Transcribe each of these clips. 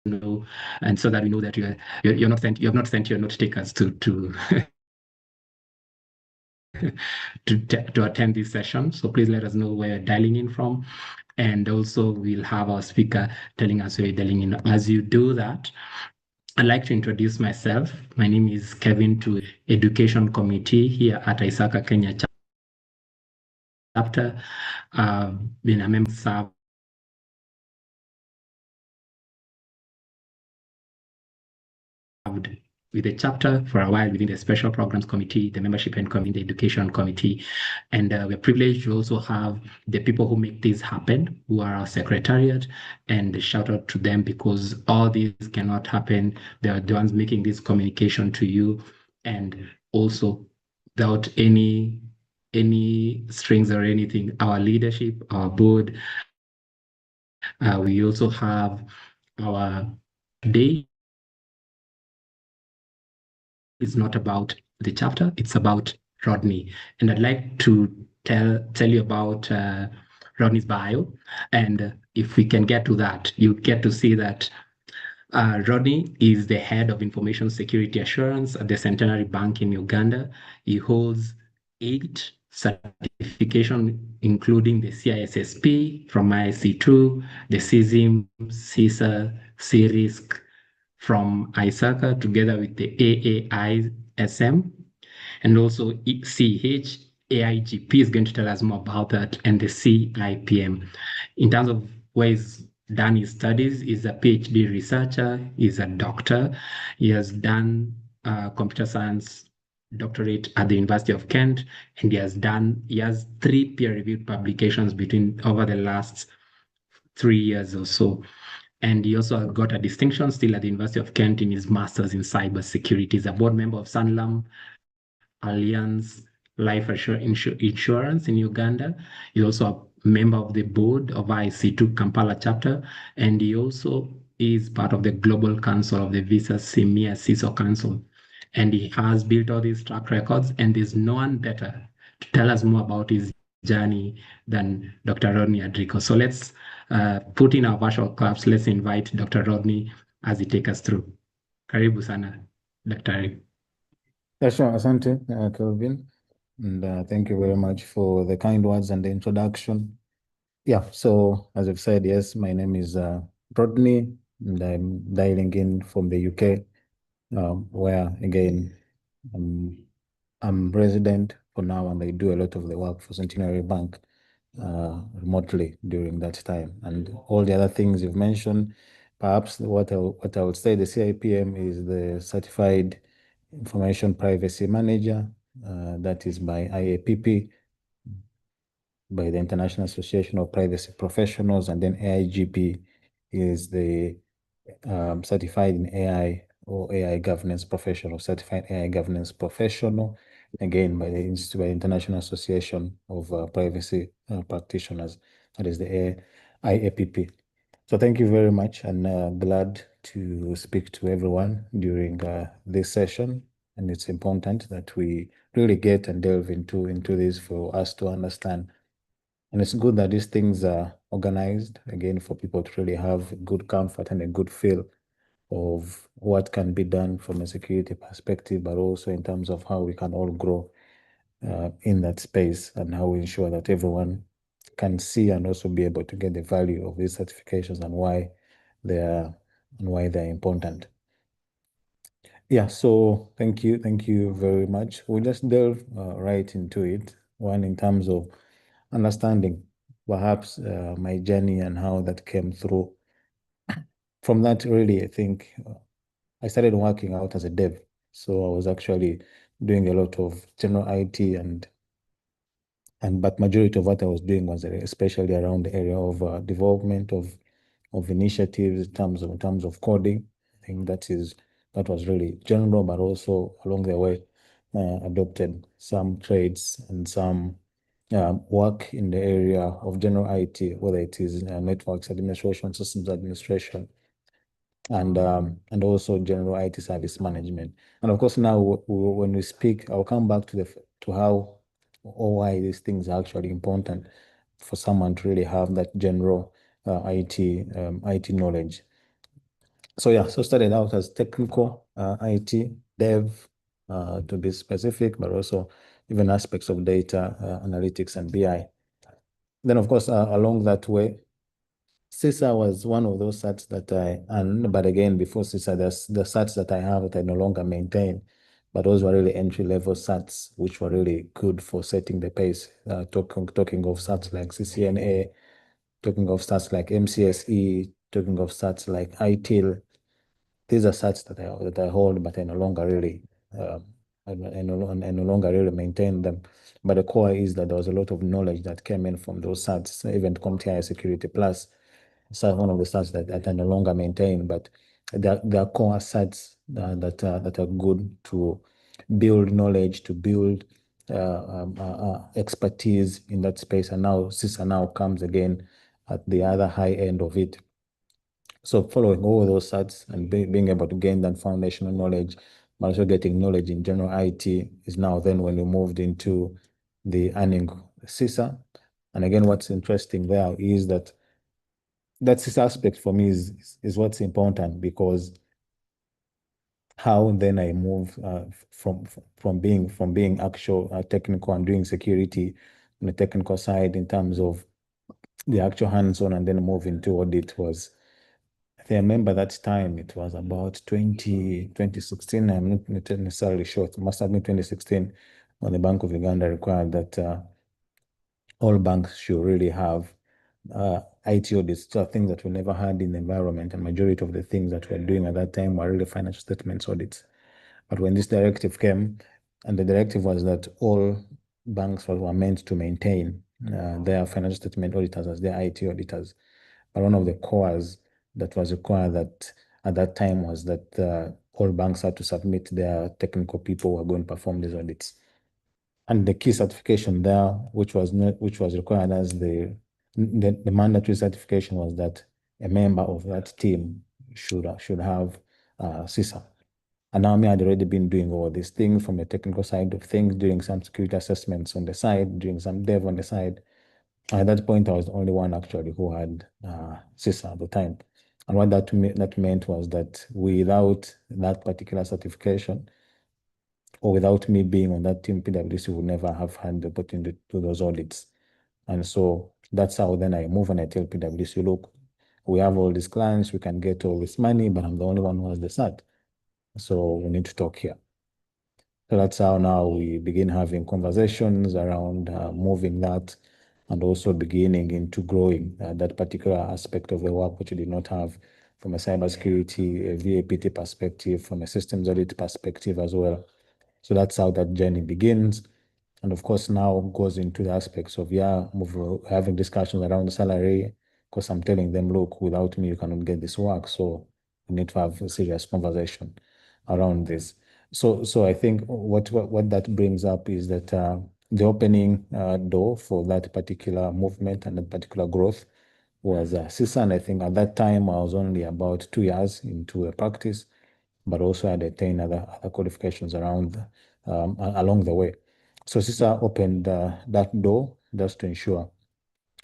know, and so that we know that you have not sent your note takers to to attend this session. So please let us know where you're dialing in from. And also we'll have our speaker telling us where you're dialing in. As you do that, I'd like to introduce myself. My name is Kevin to Education Committee here at Isaka Kenya chapter. Been a member served with the chapter for a while within the Special Programs Committee, the Membership and the Education Committee. And we're privileged to also have the people who make this happen, who are our secretariat, and shout out to them because all this cannot happen. They are the ones making this communication to you, and also without any strings or anything, our leadership, our board. We also have our day is not about the chapter, it's about Rodney. And I'd like to tell you about Rodney's bio. And if we can get to that, you get to see that Rodney is the head of information security assurance at the Centenary Bank in Uganda. He holds 8 certifications, including the CISSP from IC2, the CISM, CISA, CRISC, from ISACA together with the AAISM, and also CH. AIGP is going to tell us more about that, and the CIPM. In terms of where he's done his studies, he's a PhD researcher, he's a doctor. He has done computer science doctorate at the University of Kent, and he has 3 peer-reviewed publications over the last 3 years or so. And he also got a distinction still at the University of Kent in his master's in cybersecurity. He's a board member of Sanlam Alliance Life Insurance in Uganda. He's also a member of the board of IC2 Kampala chapter, and he also is part of the Global Council of the Visa CEMEA CISO Council. And he has built all these track records, and there's no one better to tell us more about his journey than Dr. Rodney Adrico. So let's put in our virtual claps. Let's invite Dr. Rodney as he take us through. Karibu sana, Dr. Sure. Asante, Kelvin. And thank you very much for the kind words and the introduction. Yeah, so as I've said, yes, my name is Rodney, and I'm dialing in from the UK, where, again, I'm resident for now, and I do a lot of the work for Centenary Bank remotely during that time. And all the other things you've mentioned, perhaps what I would say, the CIPM is the Certified Information Privacy Manager. That is by IAPP, by the International Association of Privacy Professionals, and then AIGP is the Certified in AI or AI Governance Professional, Certified AI Governance Professional, again by the International Association of Privacy Practitioners, that is the IAPP. So thank you very much, and glad to speak to everyone during this session. And it's important that we really get and delve into this for us to understand. And it's good that these things are organized, again, for people to really have good comfort and a good feel of what can be done from a security perspective, but also in terms of how we can all grow in that space, and how we ensure that everyone can see and also be able to get the value of these certifications and why they're important. Yeah, so thank you very much. We'll just delve right into it. One, in terms of understanding perhaps my journey and how that came through. From that, really, I think I started working out as a dev. So I was actually doing a lot of general IT, but majority of what I was doing was especially around the area of development of initiatives in terms of coding. I think that was really general, but also along the way adopted some trades and some work in the area of general IT, whether it is networks administration, systems administration, and also general IT service management. And of course, now when we speak, I'll come back to how or why these things are actually important for someone to really have that general IT knowledge. So yeah, so started out as technical IT dev to be specific, but also even aspects of data analytics and BI. Then of course along that way, CISA was one of those sats that but again before CISA, there's the sats that I have that I no longer maintain, but those were really entry level sats, which were really good for setting the pace. Talking of sats like CCNA, talking of stats like MCSE, talking of stats like ITIL. These are stats that I hold, but I no longer really I no longer really maintain them. But the core is that there was a lot of knowledge that came in from those stats, even CompTIA Security Plus. So one of the stats that I no longer maintain, but they're core stats that are good to build knowledge, to build expertise in that space. And now CISA now comes again at the other high end of it. So following all those stats and being able to gain that foundational knowledge, but also getting knowledge in general IT is now then when we moved into the earning CISA. And again, what's interesting there is that CISA aspect for me is what's important, because how then I move from being actual technical and doing security on the technical side in terms of the actual hands-on, and then move into audit was, I remember that time, it was about 2016. I'm not necessarily sure. It must have been 2016 when the Bank of Uganda required that all banks should really have IT audits. So things that we never had in the environment, and majority of the things that we're doing at that time were really financial statements audits. But when this directive came, and the directive was that all banks were meant to maintain their financial statement auditors as their IT auditors. But one of the cores that was required that at that time was that all banks had to submit their technical people who are going to perform these audits. And the key certification there, which was required as the mandatory certification, was that a member of that team should have CISA. And now me had already been doing all these things from the technical side of things, doing some security assessments on the side, doing some dev on the side. At that point, I was the only one actually who had CISA at the time. And what that meant was that without that particular certification, or without me being on that team, PwC would never have had the opportunity to do those audits. And so that's how then I move and I tell PwC, look, we have all these clients, we can get all this money, but I'm the only one who has the cert. So we need to talk here. So that's how now we begin having conversations around moving that, and also beginning into growing that particular aspect of the work, which we did not have from a cybersecurity, a VAPT perspective, from a systems audit perspective as well. So that's how that journey begins. And of course, now goes into the aspects of, having discussions around the salary, because I'm telling them, look, without me, you cannot get this work. So we need to have a serious conversation around this. So I think what that brings up is that the opening door for that particular movement and that particular growth was CISA. And I think at that time, I was only about 2 years into a practice, but also had attained other qualifications around along the way. So CISA opened that door just to ensure,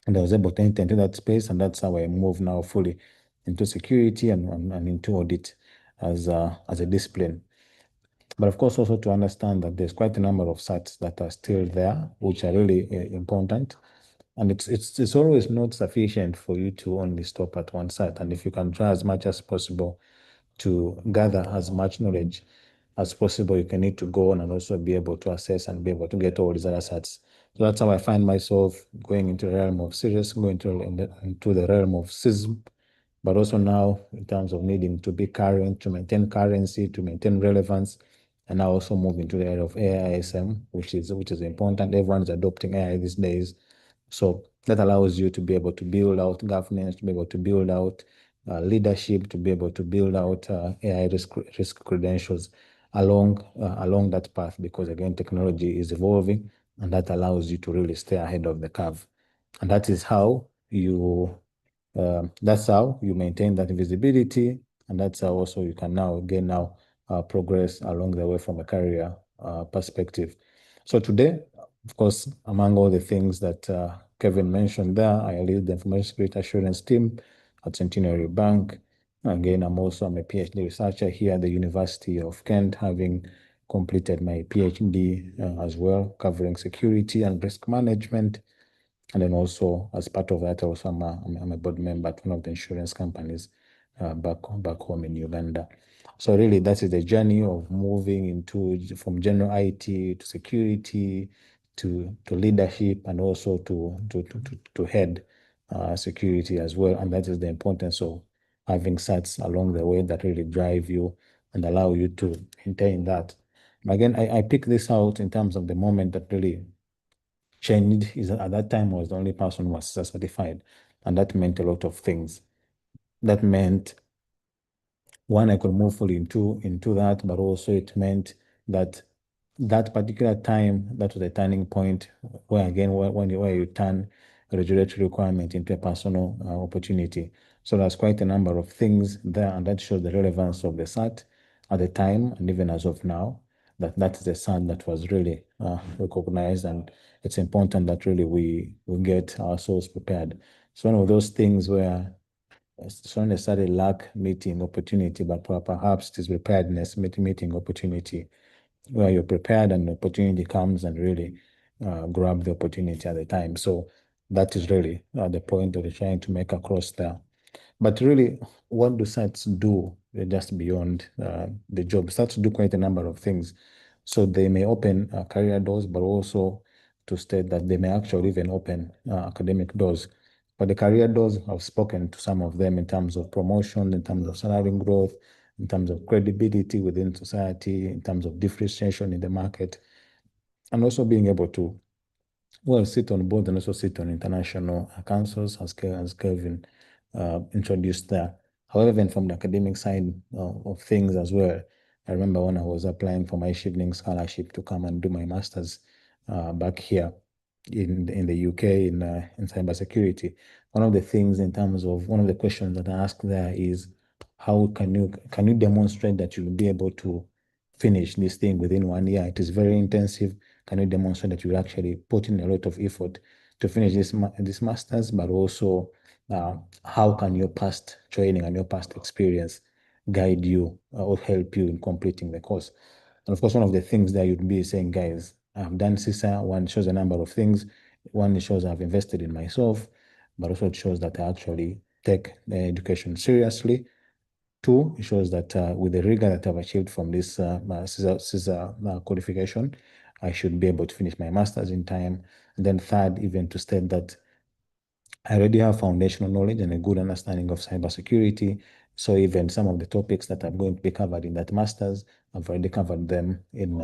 and I was able to enter into that space, and that's how I move now fully into security and into audit as a discipline. But of course, also to understand that there's quite a number of sites that are still there, which are really important. And it's always not sufficient for you to only stop at one site. And if you can try as much as possible to gather as much knowledge as possible, you can need to go on and also be able to assess and be able to get all these other sites. So that's how I find myself going into the realm of serious, going into the realm of CISM, but also now in terms of needing to be current, to maintain currency, to maintain relevance, and now also move into the area of AISM, which is important. Everyone's adopting AI these days. So that allows you to be able to build out governance, to be able to build out leadership, to be able to build out AI risk credentials along that path, because again, technology is evolving, and that allows you to really stay ahead of the curve. And that's how you maintain that visibility, and that's how also you can now progress along the way from a career perspective. So today, of course, among all the things that Kevin mentioned there, I lead the information security assurance team at Centenary Bank. Again, I'm a PhD researcher here at the University of Kent, having completed my PhD as well, covering security and risk management. And then also, as part of that, also I'm a board member at one of the insurance companies back home in Uganda. So really, that is the journey of moving from general IT to security to leadership, and also to head security as well. And that is the importance of having certs along the way that really drive you and allow you to maintain that. But again, I pick this out in terms of the moment that really changed. Is at that time I was the only person who was certified, and that meant a lot of things. That meant, one, I could move fully into that, but also it meant that that particular time, that was a turning point where again, where you turn a regulatory requirement into a personal opportunity. So there's quite a number of things there, and that shows the relevance of the cert at the time, and even as of now, that is a cert that was really recognized, and it's important that really we get ourselves prepared. It's one of those things where it's not necessarily lack meeting opportunity, but perhaps it is preparedness meeting opportunity, where you're prepared and the opportunity comes, and really grab the opportunity at the time. So that is really the point that we're trying to make across there. But really, what do sites do just beyond the job? Sites do quite a number of things. So they may open career doors, but also to state that they may actually even open academic doors. But the career doors, I've spoken to some of them in terms of promotion, in terms of salary growth, in terms of credibility within society, in terms of differentiation in the market, and also being able to, well, sit on board and also sit on international councils, as Kelvin introduced there. However, even from the academic side of things as well, I remember when I was applying for my Shivling scholarship to come and do my master's back here in the UK in cybersecurity. One of the things, in terms of one of the questions that I asked there, is how can you demonstrate that you'll be able to finish this thing within 1 year? It is very intensive. Can you demonstrate that you actually put in a lot of effort to finish this master's? But also, how can your past training and your past experience guide you or help you in completing the course? And of course, one of the things that you'd be saying, guys, I've done CISA. One, shows a number of things. One, it shows I've invested in myself, but also it shows that I actually take the education seriously. Two, it shows that with the rigor that I've achieved from this CISA qualification, I should be able to finish my master's in time. And then third, even to state that I already have foundational knowledge and a good understanding of cybersecurity. So even some of the topics that are going to be covered in that master's, I've already covered them in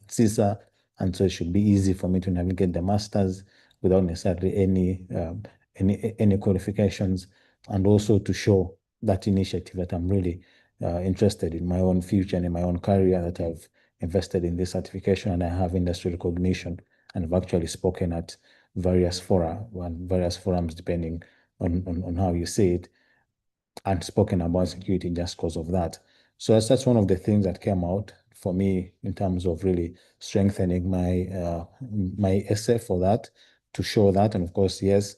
CISA. And so it should be easy for me to navigate the master's without necessarily any qualifications, and also to show that initiative that I'm really interested in my own future and in my own career, that I've invested in this certification and I have industry recognition, and I've actually spoken at various forums, depending on how you see it, and spoken about security just because of that. So that's one of the things that came out for me in terms of really strengthening my essay for that, to show that. And of course, yes,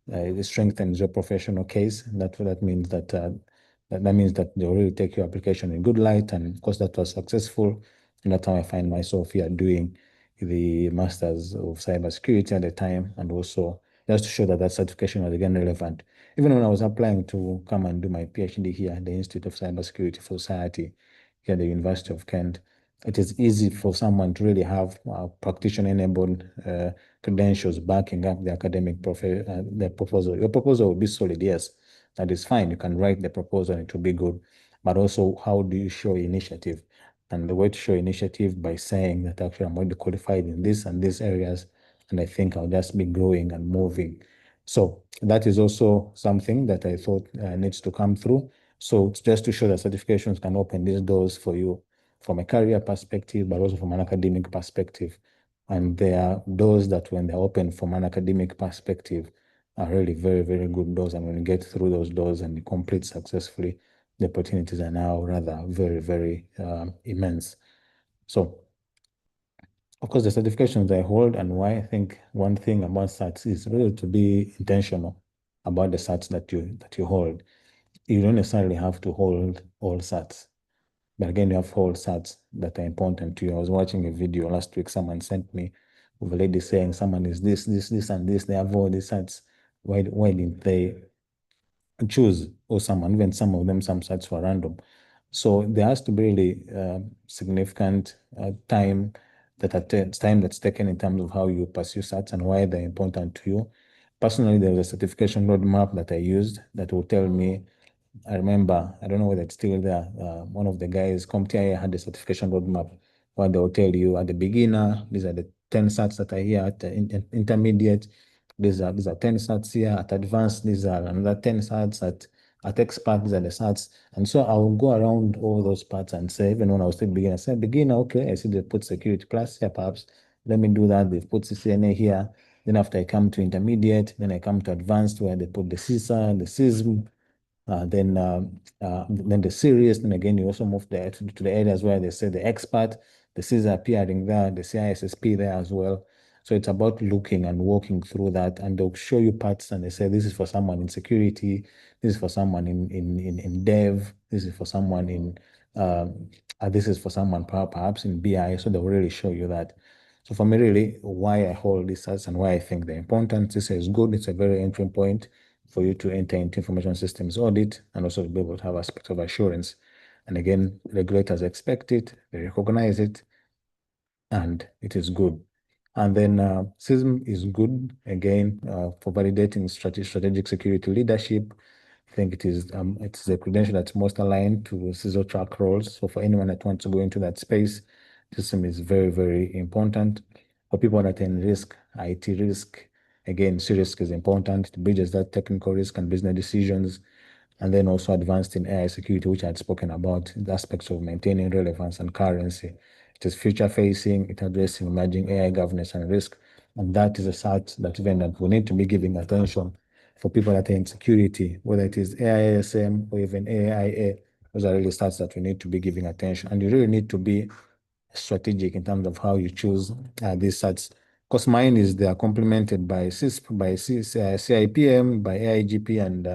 it strengthens your professional case. That means that they will really take your application in good light, and of course that was successful. And that's how I find myself here doing the Masters of Cybersecurity at the time, and also just to show that that certification was again relevant. Even when I was applying to come and do my PhD here at the Institute of Cybersecurity for Society here at the University of Kent, it is easy for someone to really have practitioner-enabled credentials backing up the the proposal. Your proposal will be solid, yes, that is fine. You can write the proposal and it will be good. But also, how do you show initiative? And the way to show initiative, by saying that actually I'm already qualified in this and these areas, and I think I'll just be growing and moving. So that is also something that I thought needs to come through. So it's just to show that certifications can open these doors for you from a career perspective, but also from an academic perspective. And there are doors that, when they're open from an academic perspective, are really very, very good doors. And when you get through those doors and you complete successfully, the opportunities are now rather very, very immense. So, of course, the certifications I hold, and why I think one thing about certs is really to be intentional about the certs that you hold. you don't necessarily have to hold all SATs. But again, you have whole SATs that are important to you. I was watching a video last week, someone sent me of a lady saying someone is this, and this, they have all these SATs. Why didn't they choose or someone, even some of them, some SATs were random. So there has to be really significant time time that's taken in terms of how you pursue SATs and why they're important to you. Personally, there was a certification roadmap that I used that will tell me. I remember, I don't know whether it's still there. One of the guys, CompTIA, had a certification roadmap where they'll tell you at the beginner, these are the 10 SATs that are here, at the intermediate, these are 10 SATs here, at advanced, these are another 10 SATs, at expert, these are the SATs. And so I will go around all those parts and say, even when I was still beginner, I said, beginner, okay, I see they put security plus here, perhaps let me do that. They've put CCNA here. Then after I come to intermediate, then I come to advanced where they put the CISA, the CISM, then the serious, then again, you also move there to the areas where they say the expert, the CISA appearing there, the CISSP there as well. So it's about looking and walking through that, and they'll show you parts and they say, this is for someone in security, this is for someone in dev, this is for someone this is for someone perhaps in BI. So they'll really show you that. So for me, really, why I hold this as and why I think they're important, this is good. It's a very entry point for you to enter into information systems audit and also to be able to have aspects of assurance. And again, regulators expect it, they recognize it, and it is good. And then CISM is good, again, for validating strategic security leadership. I think it's the credential that's most aligned to CISO track roles. So for anyone that wants to go into that space, CISM is very, very important. For people that are in risk, IT risk, again, C-risk is important. It bridges that technical risk and business decisions. And then also advanced in AI security, which I had spoken about, the aspects of maintaining relevance and currency. It is future facing, it addressing emerging AI governance and risk. And that is a SAT that even that we need to be giving attention for people that are in security, whether it is AISM or even AIA. Those are really stats that we need to be giving attention. And you really need to be strategic in terms of how you choose these sets. Because mine is they are complemented by CISP, by CIPM, by AIGP, and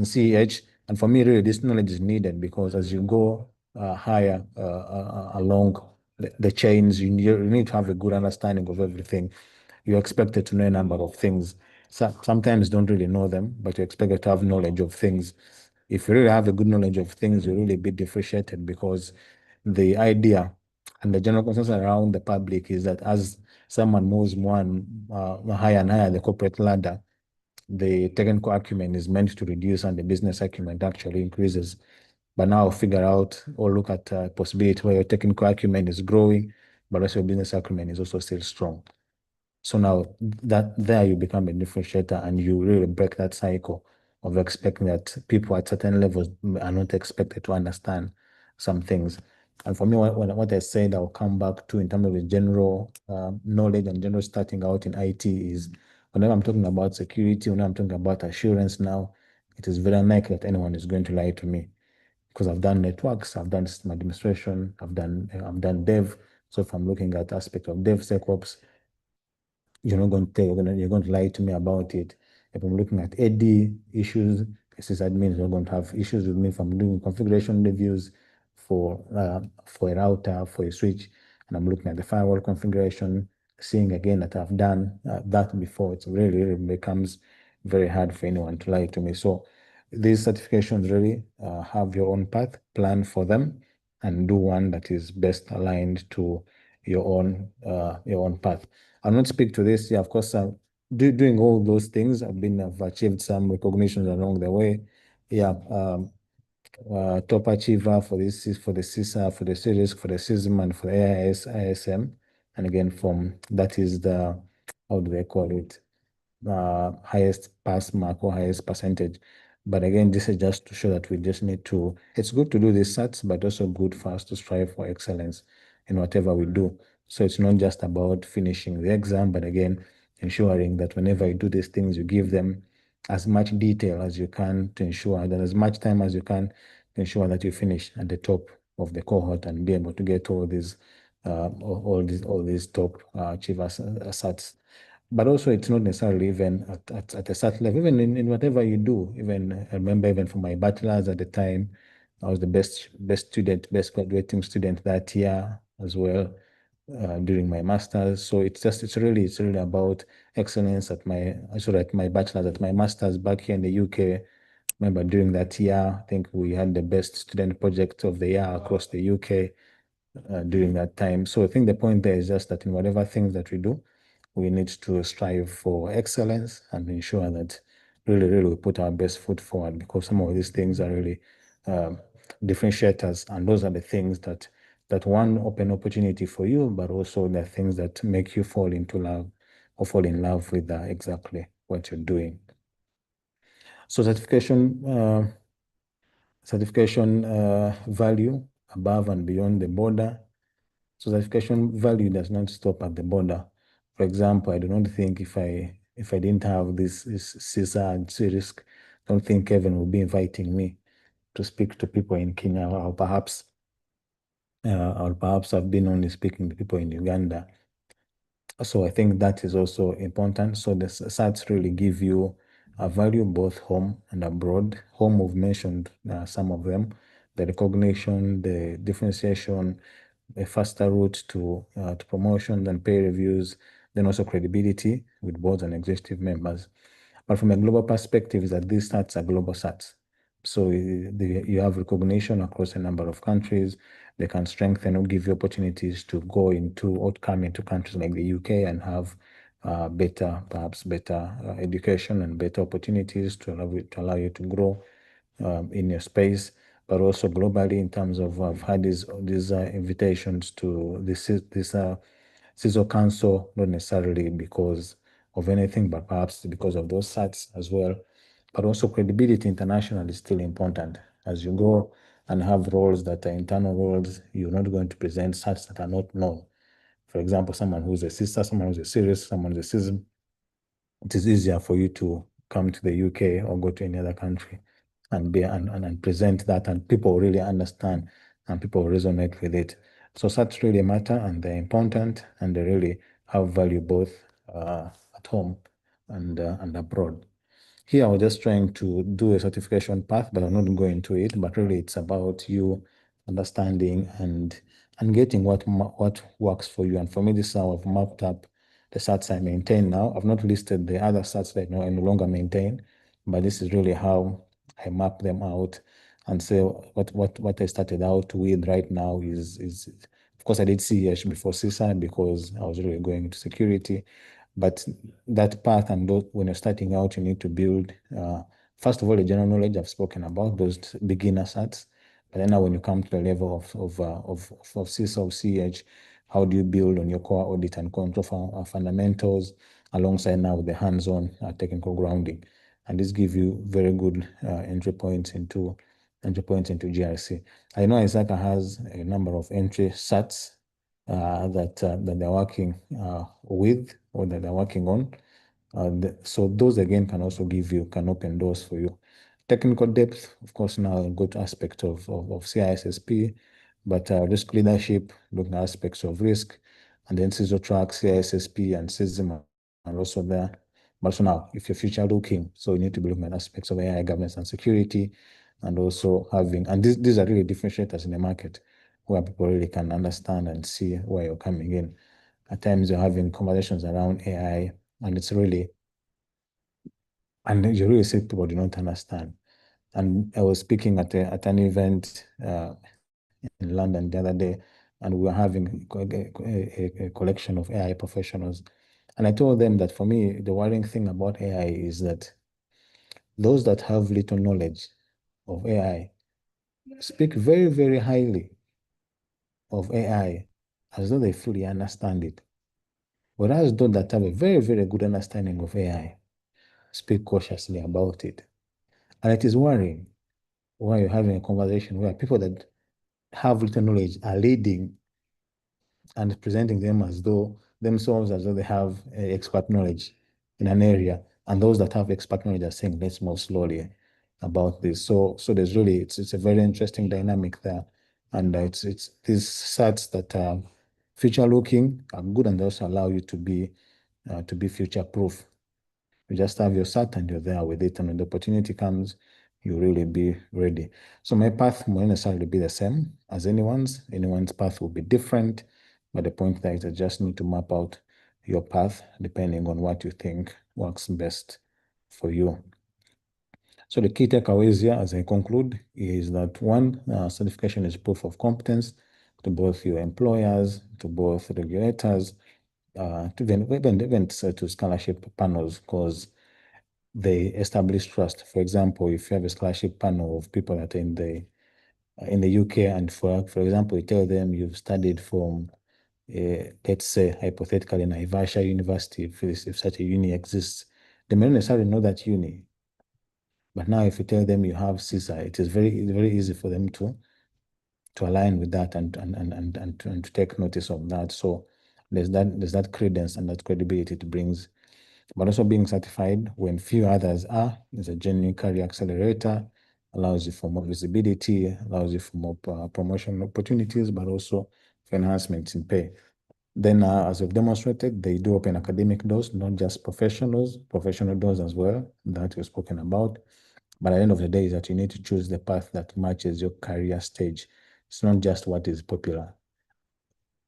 CEH. And for me, really, this knowledge is needed because as you go higher along the chains, you need to have a good understanding of everything. You're expected to know a number of things. Sometimes don't really know them, but you're expected to have knowledge of things. If you really have a good knowledge of things, you really be differentiated because the idea and the general consensus around the public is that as someone moves higher and higher the corporate ladder, the technical acumen is meant to reduce and the business acumen actually increases. But now figure out or look at a possibility where your technical acumen is growing, but also your business acumen is also still strong. So now that there you become a differentiator and you really break that cycle of expecting that people at certain levels are not expected to understand some things. And for me, what I said I'll come back to in terms of the general knowledge and general starting out in IT is whenever I'm talking about security, whenever I'm talking about assurance now, it is very unlikely that anyone is going to lie to me because I've done networks, I've done system administration, I've done dev. So if I'm looking at aspect of DevSecOps, you're not going to tell, you're going to lie to me about it. If I'm looking at AD issues, sysadmin is not going to have issues with me if I'm doing configuration reviews for a router, for a switch, and I'm looking at the firewall configuration, seeing again that I've done that before. It really becomes very hard for anyone to lie to me. So these certifications really have your own path, plan for them, and do one that is best aligned to your own path. I'll not speak to this. Yeah, of course, doing all those things, I've achieved some recognitions along the way. Yeah, top achiever for this is for the CISA, for the series, for the CISM, and for the AIS, ISM. And again, that is the, how do they call it? Highest pass mark or highest percentage. But again, this is just to show that we just need to, it's good to do these sets, but also good for us to strive for excellence in whatever we do. So it's not just about finishing the exam, but again, ensuring that whenever you do these things, you give them as much detail as you can to ensure that as much time as you can to ensure that you finish at the top of the cohort and be able to get all these top achievers sets. but also it's not necessarily even at a certain level, even in whatever you do. Even I remember even for my bachelor's at the time, I was the best student, best graduating student that year as well, during my master's. So it's really about excellence at my bachelor's, at my master's back here in the UK. Remember during that year, I think we had the best student project of the year across the UK during that time. So I think the point there is just that in whatever things that we do, we need to strive for excellence and ensure that really we put our best foot forward, because some of these things are really differentiators, and those are the things that one open opportunity for you, but also the things that make you fall into love or fall in love with exactly what you're doing. So certification value above and beyond the border. So certification value does not stop at the border. For example, I do not think if I didn't have this CISA and CIRISC, I don't think Kevin would be inviting me to speak to people in Kenya, or perhaps I've been only speaking to people in Uganda. So I think that is also important. So the certs really give you a value both home and abroad. Home, we've mentioned some of them, the recognition, the differentiation, a faster route to promotion and pay reviews, then also credibility with boards and executive members. But from a global perspective, is that these stats are global stats. So you have recognition across a number of countries. They can strengthen or give you opportunities to go into or come into countries like the UK and have perhaps better education and better opportunities to allow you to grow in your space, but also globally in terms of I've had these invitations to this CISO Council, not necessarily because of anything, but perhaps because of those sites as well. But also credibility internationally is still important. As you go and have roles that are internal roles, you're not going to present sites that are not known. For example, someone who's a sister, someone who's a serious, someone who's a CISM, it is easier for you to come to the UK or go to any other country and present that, and people really understand and people resonate with it. So such really matter, and they're important, and they really have value both at home and abroad. Here, I was just trying to do a certification path, but I'm not going into it. But really, it's about you understanding and getting what works for you. And for me, this is how I've mapped up the stats I maintain now. I've not listed the other stats that I no longer maintain, but this is really how I map them out and say what I started out with right now is of course I did CEH before CISA because I was really going into security. But that path and those, when you're starting out, you need to build, first of all, the general knowledge I've spoken about, those beginner sets. But then now when you come to the level of CISA or CH, how do you build on your core audit and control fundamentals alongside now the hands-on technical grounding? And this gives you very good entry points into GRC. I know Isaka has a number of entry sets that they're working with or that they're working on. So those again can open doors for you. Technical depth, of course, now a good aspect of CISSP, but risk leadership, looking at aspects of risk, and then CISO track, CISSP, and CISM are also there. But also now, if you're future looking, so you need to be looking at aspects of AI governance and security, and also and these are really differentiators in the market where people really can understand and see where you're coming in. At times you're having conversations around AI, and you really see people do not understand. And I was speaking at an event in London the other day, and we were having a collection of AI professionals. And I told them that for me, the worrying thing about AI is that those that have little knowledge of AI speak very highly of AI as though they fully understand it. Whereas those that have a very good understanding of AI speak cautiously about it. And it is worrying why you're having a conversation where people that have little knowledge are leading and presenting themselves as though they have expert knowledge in an area, and those that have expert knowledge are saying, let's move slowly about this. So there's really it's a very interesting dynamic there, and it's these sets that are future looking are good, and they also allow you to be to be future-proof. You just have your cert and you're there with it, and when the opportunity comes, you really be ready. So my path won't necessarily be the same as anyone's. Anyone's path will be different, but the point there is I just need to map out your path depending on what you think works best for you. So the key takeaways here as I conclude is that one, certification is proof of competence to both your employers, to both regulators, to even to scholarship panels, because they establish trust. For example, if you have a scholarship panel of people that are in the UK, and for example, you tell them you've studied from, let's say, hypothetically, Naivasha University, if such a uni exists, they may not necessarily know that uni. But now, if you tell them you have CISA, it is very easy for them to align with that and to take notice of that. So there's that credence and that credibility it brings. But also being certified when few others are is a genuine career accelerator, allows you for more visibility, allows you for more promotion opportunities, but also for enhancements in pay. Then, as we've demonstrated, they do open academic doors, not just professional doors as well, that we've spoken about. But at the end of the day, is that you need to choose the path that matches your career stage. It's not just what is popular.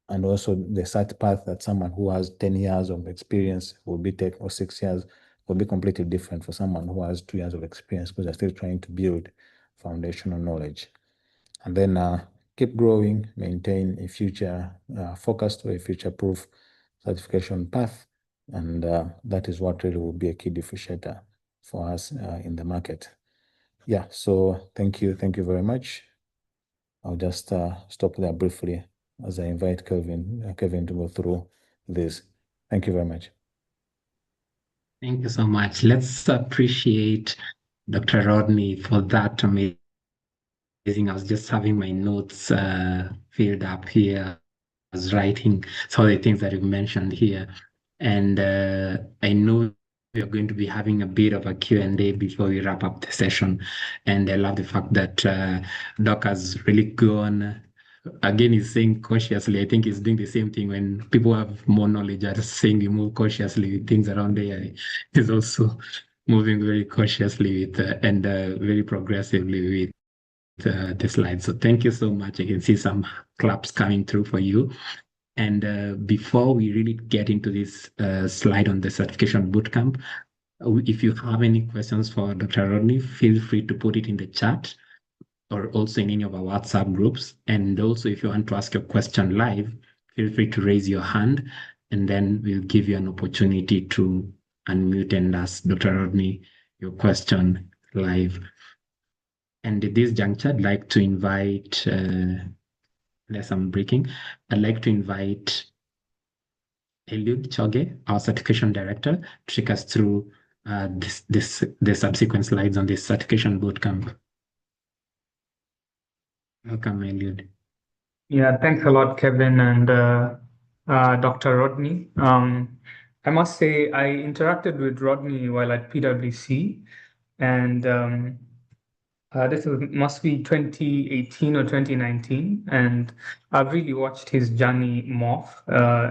And also the cert path that someone who has 10 years of experience will be taking, or 6 years, will be completely different for someone who has 2 years of experience, because they're still trying to build foundational knowledge. And then keep growing, maintain a future focused or a future-proof certification path. And that is what really will be a key differentiator for us in the market. Yeah, so thank you very much. I'll just stop there briefly as I invite Kevin to go through this. Thank you very much. Thank you so much. Let's appreciate Dr. Rodney for that amazing. I was just having my notes filled up here. I was writing some of the things that you mentioned here. And I know we are going to be having a bit of a Q&A before we wrap up the session. And I love the fact that Doc has really gone, again, he's saying cautiously. I think he's doing the same thing when people have more knowledge, are saying you move cautiously with things around AI. He's also moving very cautiously with and very progressively with the slides. So thank you so much. I can see some claps coming through for you. And before we really get into this slide on the certification bootcamp, if you have any questions for Dr. Rodney, feel free to put it in the chat or also in any of our WhatsApp groups. And also, if you want to ask your question live, feel free to raise your hand, and then we'll give you an opportunity to unmute and ask Dr. Rodney your question live. And at this juncture, I'd like to invite, unless I'm breaking, I'd like to invite Eliud Choge, our certification director, to take us through the subsequent slides on this certification bootcamp. Welcome, Eliud. Yeah, thanks a lot, Kevin and Dr. Rodney. I must say I interacted with Rodney while at PwC, and this must be 2018 or 2019, and I've really watched his journey morph.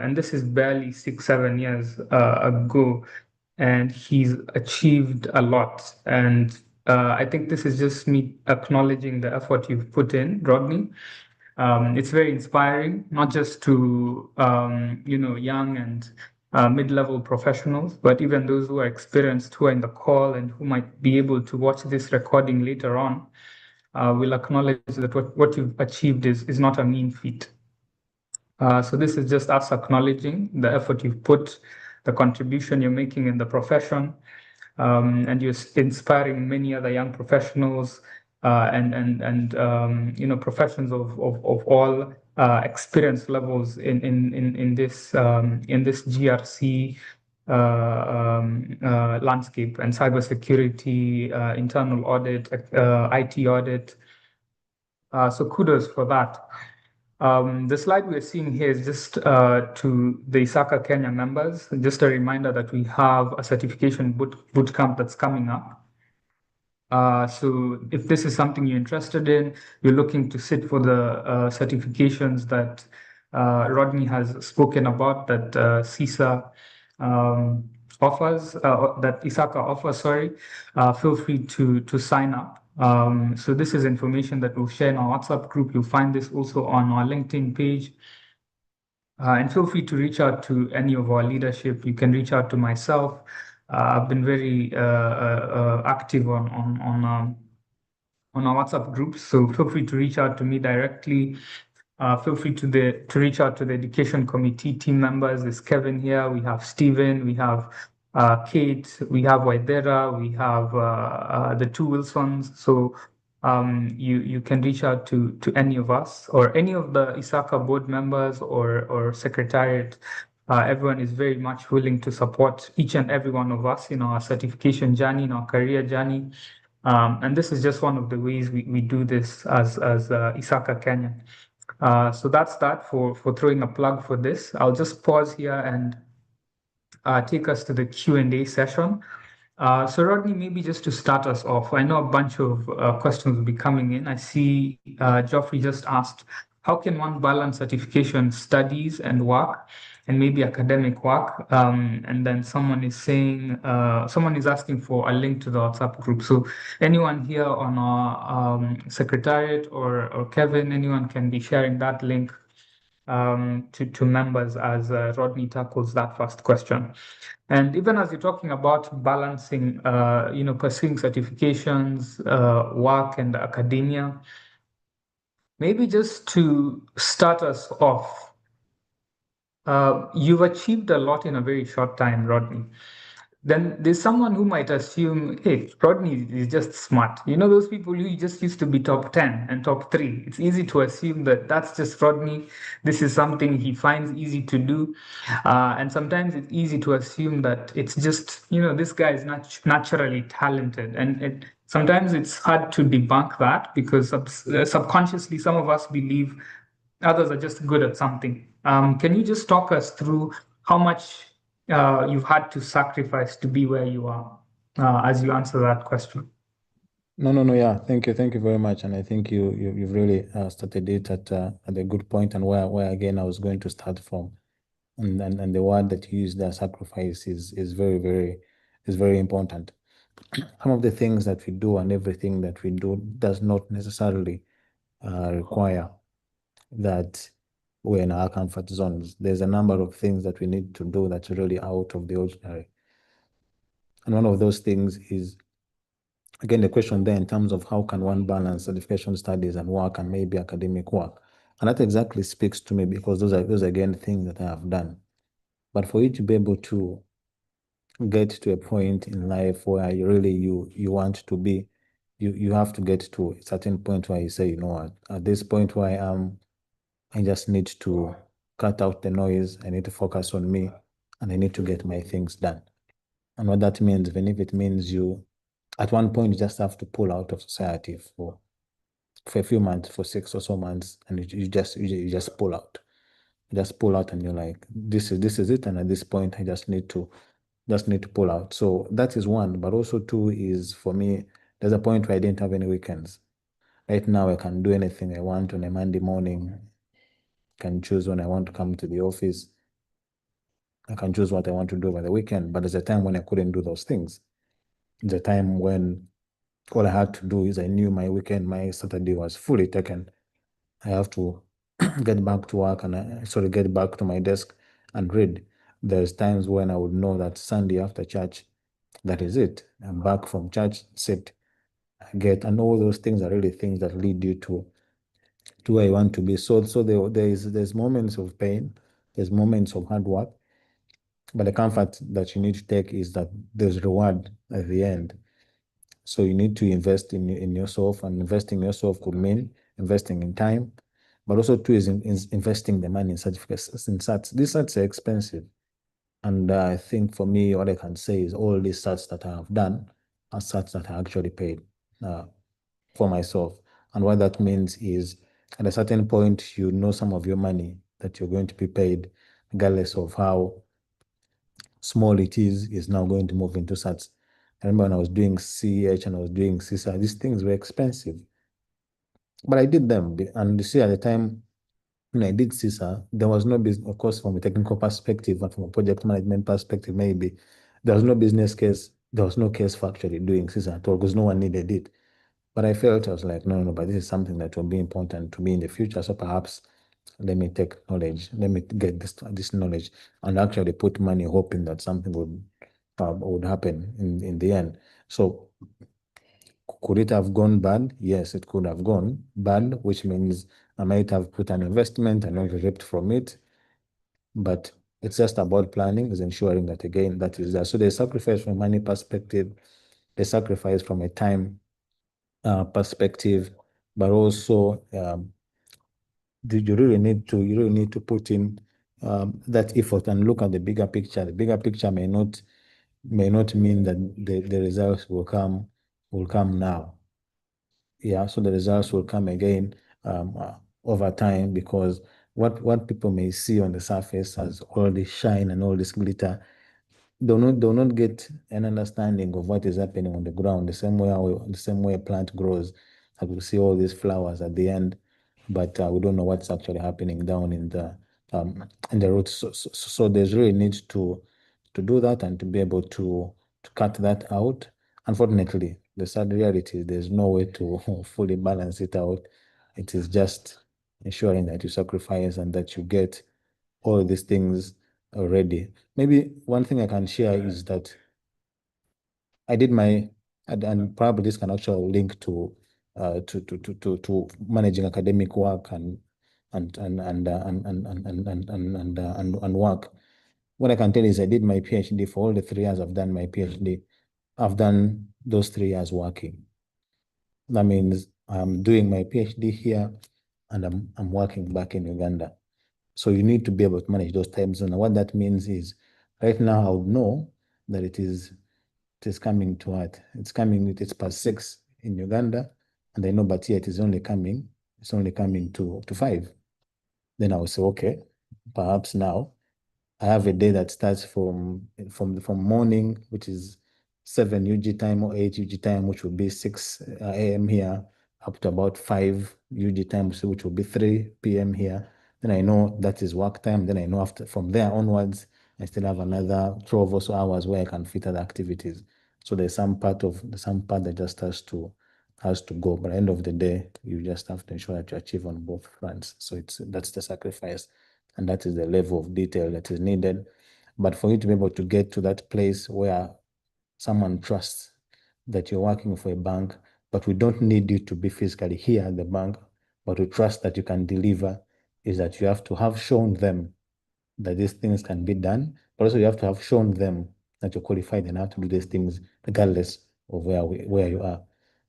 And this is barely 6-7 years ago, and he's achieved a lot. And I think this is just me acknowledging the effort you've put in, Rodney. It's very inspiring, not just to young and mid-level professionals, but even those who are experienced, who are in the call and who might be able to watch this recording later on, will acknowledge that what you've achieved is not a mean feat. So this is just us acknowledging the effort you've put, the contribution you're making in the profession, and you're inspiring many other young professionals and professions of all experience levels in this GRC landscape and cybersecurity, internal audit, IT audit. So kudos for that. The slide we're seeing here is just to the ISACA Kenya members, just a reminder that we have a certification bootcamp that's coming up. So if this is something you're interested in, you're looking to sit for the certifications that Rodney has spoken about, that CISA, offers that ISACA offers, sorry, feel free to sign up. So this is information that we'll share in our WhatsApp group. You'll find this also on our LinkedIn page. And feel free to reach out to any of our leadership. You can reach out to myself. I've been very active on our WhatsApp groups, so feel free to reach out to me directly. Feel free to reach out to the education committee team members. There's Kevin here. We have Stephen. We have Kate. We have Waidera. We have the two Wilsons. So you can reach out to any of us or any of the ISACA board members or secretariat. Everyone is very much willing to support each and every one of us in our certification journey, in our career journey. And this is just one of the ways we do this as ISACA Kenya. So that's that for throwing a plug for this. I'll just pause here and take us to the Q&A session. So Rodney, maybe just to start us off, I know a bunch of questions will be coming in. I see Geoffrey just asked, how can one balance certification studies and work and maybe academic work? And then someone is saying, someone is asking for a link to the WhatsApp group. So anyone here on our secretariat or Kevin, anyone can be sharing that link to members as Rodney tackles that first question. And even as you're talking about balancing, pursuing certifications, work and academia, maybe just to start us off, you've achieved a lot in a very short time, Rodney. Then there's someone who might assume, hey, Rodney is just smart. You know, those people who just used to be top 10 and top 3. It's easy to assume that that's just Rodney. This is something he finds easy to do. And sometimes it's easy to assume that it's just, this guy is not naturally talented. And sometimes it's hard to debunk that because subconsciously some of us believe others are just good at something. Can you just talk us through how much you've had to sacrifice to be where you are as you answer that question? No. Yeah, thank you very much, and I think you've really started it at a good point, and where again I was going to start from, and the word that you used there, sacrifice, is very important. Some of the things that we do and everything that we do does not necessarily require that we're in our comfort zones. There's a number of things that we need to do that's really out of the ordinary. And one of those things is, again, the question there in terms of how can one balance certification studies and work and maybe academic work. And that exactly speaks to me because those are again things that I have done. But for you to be able to get to a point in life where you want to be, you have to get to a certain point where you say, you know what, at this point where I am, I just need to cut out the noise. I need to focus on me and I need to get my things done. And what that means, even if it means you, at one point, you just have to pull out of society for a few months, for 6 or so months, and you just pull out. You just pull out and you're like, this is it. And at this point, I just need to pull out. So that is one. But also two is, for me, there's a point where I didn't have any weekends. Right now, I can do anything I want on a Monday morning. I can choose when I want to come to the office. I can choose what I want to do by the weekend. But there's a time when I couldn't do those things. There's a time when all I had to do is I knew my weekend, my Saturday was fully taken. I have to get back to work and get back to my desk and read. There's times when I would know that Sunday after church, that is it. I'm back from church, sit, and all those things are really things that lead you to where you want to be. So there's moments of pain, there's moments of hard work, but the comfort that you need to take is that there's reward at the end. So you need to invest in yourself, and investing in yourself could mean investing in time, but also too is investing the money in certificates. In certs, these certs are expensive, and I think for me, what I can say is all these certs that I have done are certs that I actually paid for myself. And what that means is, at a certain point, you know some of your money that you're going to be paid, regardless of how small it is now going to move into certs. I remember when I was doing CH and I was doing CISA, these things were expensive. But I did them. And you see, at the time, when I did CISA, there was no business, of course, from a technical perspective and from a project management perspective, maybe there was no business case. There was no case for actually doing CISA at all because no one needed it. But I felt, I was like, no, but this is something that will be important to me in the future. So perhaps let me take knowledge, let me get this knowledge and actually put money hoping that something would happen in the end. So could it have gone bad? Yes, it could have gone bad, which means I might have put an investment and not reaped from it. But it's just about planning, is ensuring that again that is there. So there's sacrifice from a money perspective, a sacrifice from a time perspective, but also you really need to put in that effort and look at the bigger picture. The bigger picture may not mean that the results will come now. Yeah, so the results will come again over time, because what people may see on the surface as all this shine and all this glitter, do not get an understanding of what is happening on the ground. The same way a plant grows, I will see all these flowers at the end, but we don't know what's actually happening down in the roots. So there's really need to do that and to be able to cut that out. Unfortunately, the sad reality is there's no way to fully balance it out. It is just ensuring that you sacrifice and that you get all these things already. Maybe one thing I can share is that I did my, and probably this can actually link to managing academic work and work. What I can tell is I did my PhD for all the 3 years I've done my PhD. I've done those 3 years working. That means I'm doing my PhD here and I'm working back in Uganda. So you need to be able to manage those times. And what that means is right now I would know that it is coming to what? It's past 6 in Uganda. And I know, but yet it's only coming to 5. Then I will say, okay, perhaps now I have a day that starts from morning, which is 7 UG time or 8 UG time, which will be 6 a.m. here, up to about 5 UG time, which will be 3 p.m. here. Then I know that is work time. Then I know from there onwards, I still have another 12 or so hours where I can fit other activities. So there's some part that just has to go. But at the end of the day, you just have to ensure that you achieve on both fronts. So that's the sacrifice. And that is the level of detail that is needed. But for you to be able to get to that place where someone trusts that you're working for a bank, but we don't need you to be physically here at the bank, but we trust that you can deliver, is that you have to have shown them that these things can be done, but also you have to have shown them that you're qualified enough to do these things regardless of where you are.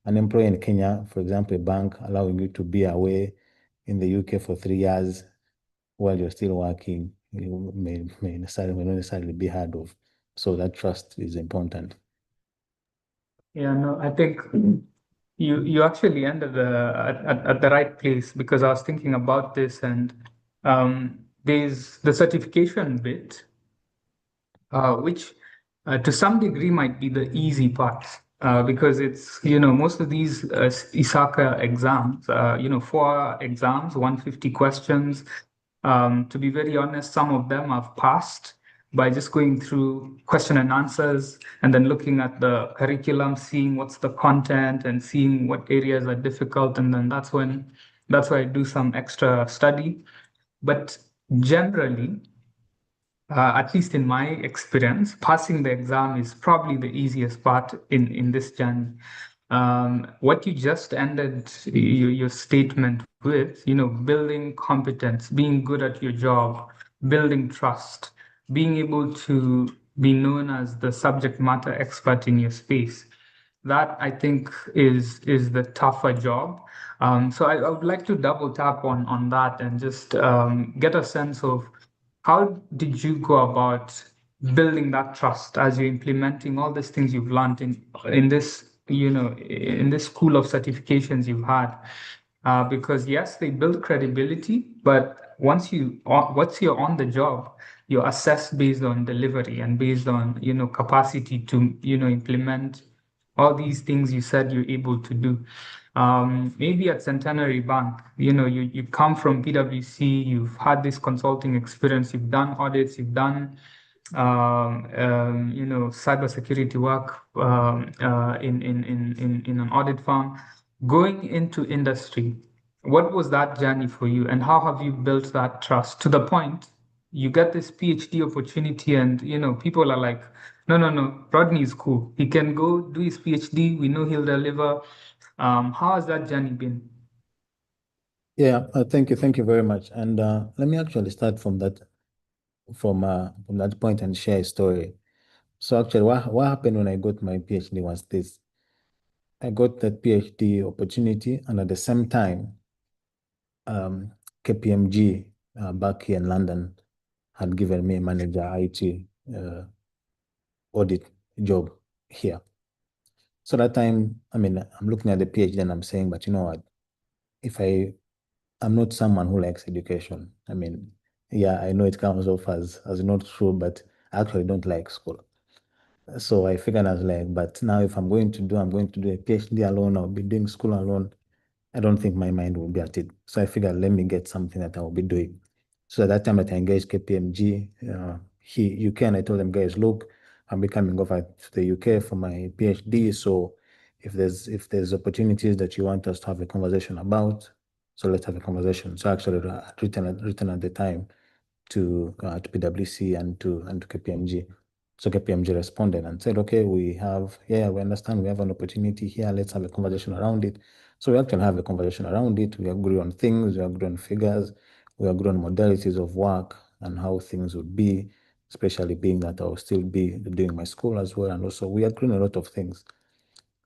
An employee in Kenya, for example, a bank allowing you to be away in the UK for 3 years while you're still working, you may not necessarily be heard of. So that trust is important. Yeah, no, I think you actually ended at the right place, because I was thinking about this, and there's the certification bit, which to some degree might be the easy part, because it's, most of these ISACA exams, 4 exams, 150 questions. To be very honest, some of them I've passed by just going through question and answers and then looking at the curriculum, seeing what's the content and seeing what areas are difficult. And then that's where I do some extra study. But generally, at least in my experience, passing the exam is probably the easiest part in this journey. What you just ended your statement with, building competence, being good at your job, building trust, being able to be known as the subject matter expert in your space. That, I think, is the tougher job. So I would like to double tap on that and just get a sense of how did you go about building that trust as you're implementing all these things you've learned in this, in this school of certifications you've had? Because yes, they build credibility, but once you're on the job, you're assessed based on delivery and based on, capacity to, implement all these things you said you're able to do. Maybe at Centenary Bank, you come from PwC, you've had this consulting experience, you've done audits, you've done cybersecurity work in an audit firm. Going into industry, what was that journey for you, and how have you built that trust to the point you get this PhD opportunity, and people are like, no, no, no, Rodney is cool. He can go do his PhD. We know he'll deliver. How has that journey been? Yeah, thank you very much. And let me actually start from that point and share a story. So actually, what happened when I got my PhD was this. I got that PhD opportunity, and at the same time, KPMG back here in London had given me a manager IT audit job here. So that time, I mean, I'm looking at the PhD and I'm saying, but you know what? I'm not someone who likes education. I mean, yeah, I know it comes off as not true, but I actually don't like school. So I figured I was like, but now if I'm going to do a PhD alone, I'll be doing school alone. I don't think my mind will be at it. So I figured, let me get something that I will be doing. So at that time, I engaged KPMG, UK, and I told them, guys, look, I'll be coming over to the UK for my PhD. So if there's opportunities that you want us to have a conversation about, so let's have a conversation. So actually, I written at the time to PwC and to KPMG. So KPMG responded and said, okay, we understand we have an opportunity here. Let's have a conversation around it. So we actually have a conversation around it. We agree on things, we agree on figures, we agree on modalities of work and how things would be, especially being that I'll still be doing my school as well. And also we agree on a lot of things.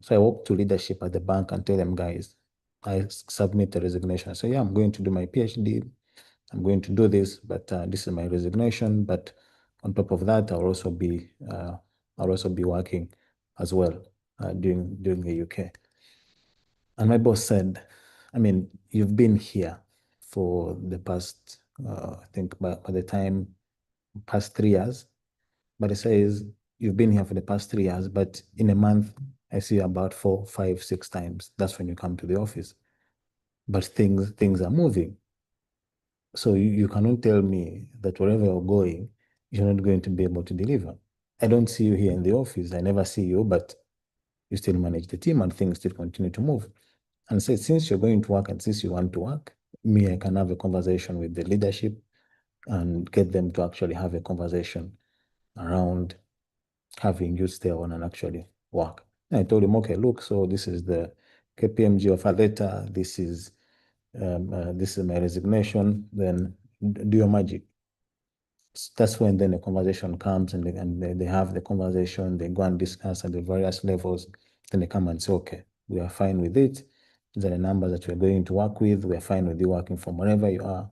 So I walk to leadership at the bank and tell them, guys, I submit the resignation. I say, yeah, I'm going to do my PhD. I'm going to do this, but this is my resignation. But on top of that, I'll also be working as well during the UK. And my boss said, I mean, you've been here for the past, I think by the time, past 3 years. But it says you've been here for the past 3 years, but in a month, I see you about 4, 5, 6 times. That's when you come to the office. But things are moving. So you cannot tell me that wherever you're going, you're not going to be able to deliver. I don't see you here in the office. I never see you, but you still manage the team and things still continue to move. And so since you're going to work and since you want to work, I can have a conversation with the leadership and get them to actually have a conversation around having you stay on and actually work. And I told him, okay, look, so this is the KPMG offer letter. This is my resignation. Then do your magic. That's when then the conversation comes and they have the conversation, they go and discuss at the various levels. Then they come and say, okay, we are fine with it. These are the numbers that we're going to work with. We're fine with you working from wherever you are.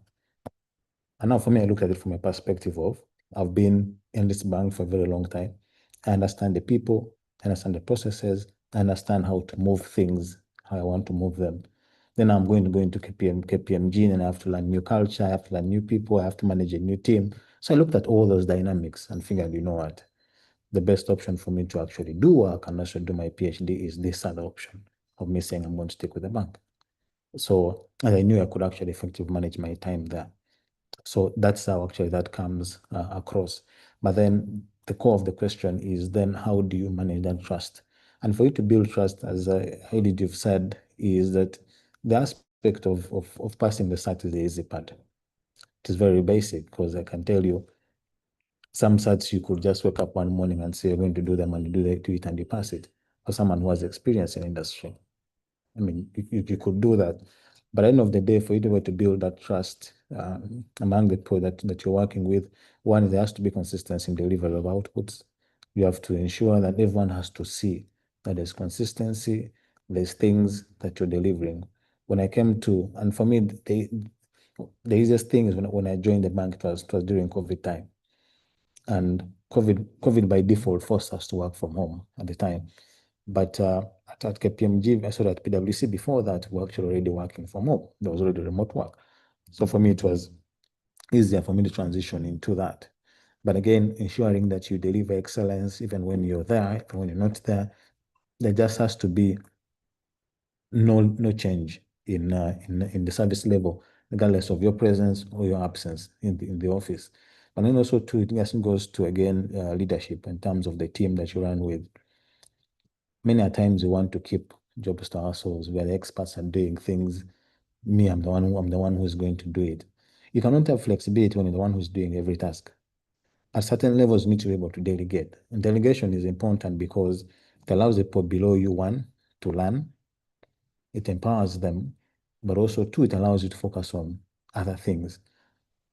And now for me, I look at it from a perspective of, I've been in this bank for a very long time. I understand the people, I understand the processes, I understand how to move things, how I want to move them. Then I'm going to go into KPMG and I have to learn new culture, I have to learn new people, I have to manage a new team. So I looked at all those dynamics and figured, you know what, the best option for me to actually do work and actually do my PhD is this other option of me saying I'm going to stick with the bank. So and I knew I could actually effectively manage my time there. So that's how actually that comes across. But then the core of the question is then how do you manage that trust? And for you to build trust, as Heidi you've said, is that the aspect of passing the SAT is the easy part. It is very basic because I can tell you some SATs you could just wake up one morning and say you're going to do them and you do it and you pass it. For someone who has experience in industry, I mean, you could do that. But at the end of the day, for you to be able to build that trust among the people that you're working with, one, there has to be consistency in delivery of outputs. You have to ensure that everyone has to see that there's consistency, there's things that you're delivering. When I came to, and for me, the easiest thing is when I joined the bank, it was during COVID time. And COVID by default forced us to work from home at the time. But at KPMG, I saw at PwC before that, we were actually already working from home. There was already remote work. So for me, it was easier for me to transition into that. But again, ensuring that you deliver excellence even when you're there, even when you're not there, there just has to be no change in the service level, regardless of your presence or your absence in the office. And then also too, it just goes to again leadership in terms of the team that you run with. Many a times we want to keep jobs to ourselves. We are the experts at doing things. Me, I'm the one who's going to do it. You cannot have flexibility when you're the one who's doing every task. At certain levels, you need to be able to delegate. And delegation is important because it allows the people below you, one, to learn. It empowers them, but also two, it allows you to focus on other things.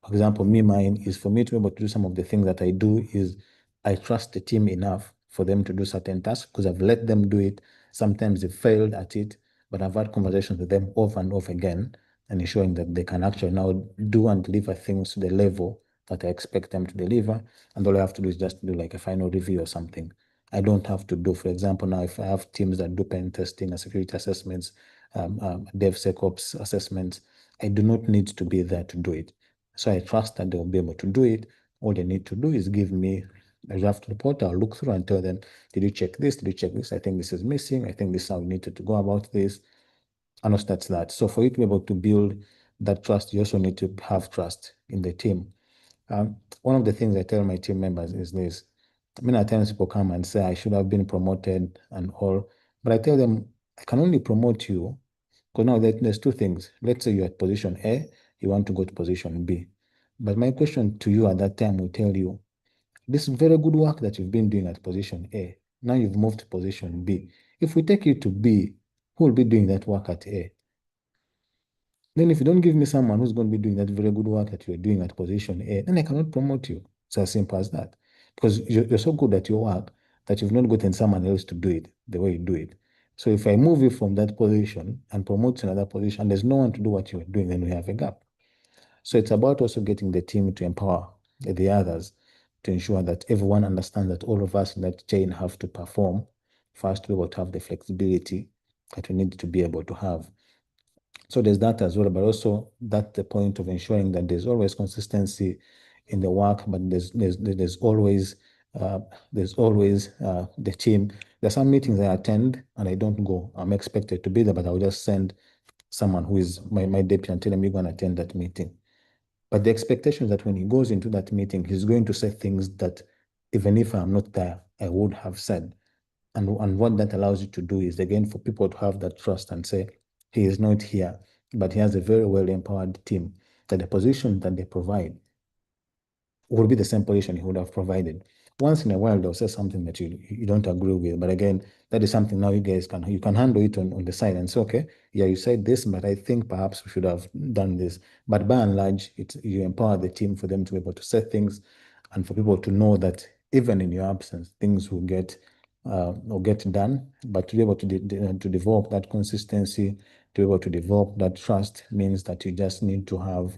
For example, mine is for me to be able to do some of the things that I do is I trust the team enough for them to do certain tasks because I've let them do it. Sometimes they failed at it, but I've had conversations with them over and over again and ensuring that they can actually now do and deliver things to the level that I expect them to deliver. And all I have to do is just do like a final review or something. I don't have to do, for example, now if I have teams that do pen testing and security assessments, DevSecOps assessments, I do not need to be there to do it. So I trust that they'll be able to do it. All they need to do is give me a draft report. I'll look through and tell them, did you check this? Did you check this? I think this is missing. I think this is how we needed to go about this. And that's that. So for you to be able to build that trust, you also need to have trust in the team. One of the things I tell my team members is this. Many times people come and say, I should have been promoted and all. But I tell them, I can only promote you because now there's two things. Let's say you're at position A, you want to go to position B. But my question to you at that time will tell you, this very good work that you've been doing at position A, now you've moved to position B. If we take you to B, who will be doing that work at A? Then if you don't give me someone who's going to be doing that very good work that you're doing at position A, then I cannot promote you. It's as simple as that. Because you're so good at your work that you've not gotten someone else to do it the way you do it. So if I move you from that position and promote to another position, there's no one to do what you're doing, then we have a gap. So it's about also getting the team to empower the others to ensure that everyone understands that all of us in that chain have to perform for us to be able to have the flexibility that we need to be able to have. So there's that as well, but also that's the point of ensuring that there's always consistency in the work, but there's always the team. There's some meetings I attend and I don't go. I'm expected to be there, but I'll just send someone who is my deputy and tell him you're going to attend that meeting. But the expectation is that when he goes into that meeting, he's going to say things that even if I'm not there, I would have said. And what that allows you to do is, again, for people to have that trust and say, he is not here, but he has a very well empowered team, that the position that they provide will be the same position he would have provided. Once in a while, they'll say something that you don't agree with. But again, that is something now you guys can handle it on the side and say, okay, yeah, you said this, but I think perhaps we should have done this. But by and large, you empower the team for them to be able to say things and for people to know that even in your absence, things will get done. But to be able to develop that consistency, to be able to develop that trust means that you just need to have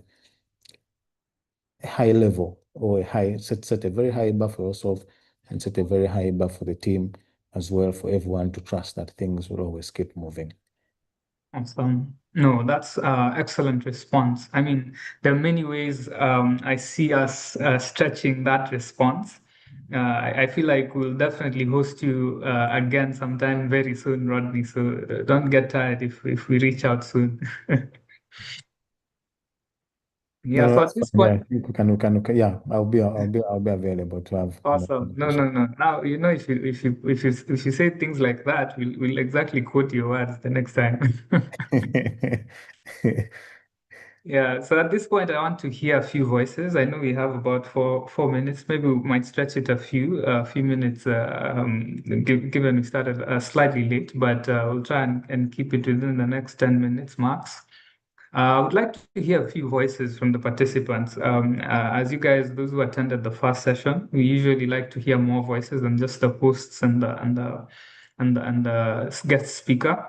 a high level or set a very high bar for yourself and set a very high bar for the team as well, for everyone to trust that things will always keep moving. Awesome. No, that's excellent response. I mean, there are many ways I see us stretching that response. I feel like we'll definitely host you again sometime very soon, Rodney. So don't get tired if we reach out soon. No, Yeah. no, So at that's this fine. Yeah, point, I think yeah, I'll be available to have more awesome. No, conversation. no, no. Now you know if you say things like that, we'll exactly quote your words the next time. Yeah, so at this point, I want to hear a few voices. I know we have about four minutes. Maybe we might stretch it a few minutes, given we started slightly late, but we'll try and keep it within the next 10 minutes max. I would like to hear a few voices from the participants. As you guys, those who attended the first session, we usually like to hear more voices than just the hosts and the guest speaker.